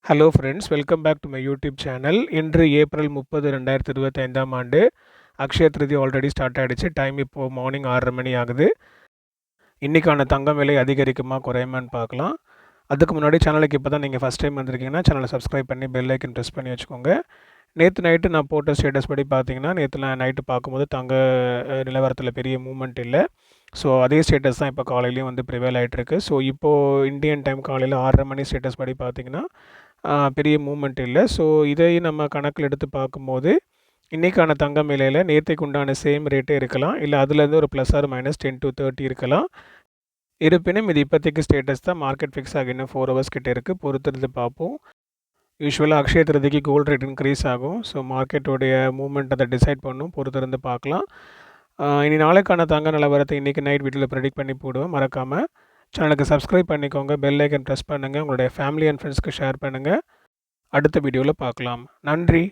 Hello friends, welcome back to my YouTube channel. இன்று April 30, 2025ஆம் ஆண்டு. அக்ஷய திருதி ஆல்ரெடி ஸ்டார்ட் ஆகிடுச்சு. டைம் இப்போது மார்னிங் 6:30 மணி ஆகுது. இன்றைக்கான தங்கம் விலை அதிகரிக்குமா குறையுமான்னு பார்க்கலாம். அதுக்கு முன்னாடி சேனலுக்கு இப்போ தான் நீங்கள் ஃபஸ்ட் டைம் வந்திருக்கீங்கன்னா சேனலை சப்ஸ்கிரைப் பண்ணி பெல் ஐக்கன் ப்ரெஸ் பண்ணி வச்சுக்கோங்க. நேற்று நைட்டு நான் போட்ட ஸ்டேட்டஸ் படி பார்த்தீங்கன்னா, நேற்று நைட்டு பார்க்கும்போது தங்க நிலவரத்தில் பெரிய மூவ்மெண்ட் இல்லை. ஸோ அதே ஸ்டேட்டஸ் தான் இப்போ காலையிலையும் வந்து ப்ரிவேல் ஆகிட்டுருக்கு. ஸோ இப்போது இந்தியன் டைம் காலையில் 6:30 மணி ஸ்டேட்டஸ் படி பார்த்தீங்கன்னா பெரிய மூவ்மெண்ட் இல்லை. ஸோ இதையும் நம்ம கணக்கில் எடுத்து பார்க்கும்போது இன்றைக்கான தங்கம் விலையில் நேற்றுக்கு உண்டான சேம் ரேட்டே இருக்கலாம், இல்லை அதுலேருந்து ஒரு +or -10 to 30 இருக்கலாம். இருப்பினும் இது இப்போதைக்கு ஸ்டேட்டஸ் தான். மார்க்கெட் ஃபிக்ஸ் ஆகி இன்னும் 4 ஹவர்ஸ் கிட்டே இருக்குது. பொறுத்திருந்து பார்ப்போம். யூஸ்வலாக அக்ஷய திருதிக்கு கோல்டு ரேட் இன்க்ரீஸ் ஆகும். ஸோ மார்க்கெட்டோடைய மூவ்மெண்ட் அதை டிசைட் பண்ணும். பொறுத்திருந்து பார்க்கலாம். இனி நாளைக்கான தங்க நிலவரத்தை இன்றைக்கி நைட் வீட்டில் ப்ரெடிக்ட் பண்ணி போடுவேன். மறக்காமல் சேனலுக்கு சப்ஸ்கிரைப் பண்ணிக்கோங்க, பெல் ஐக்கன் ப்ரெஸ் பண்ணுங்கள், உங்களுடைய ஃபேமிலி அண்ட் ஃப்ரெண்ட்ஸ்க்கு ஷேர் பண்ணுங்கள். அடுத்த வீடியோவில் பார்க்கலாம். நன்றி.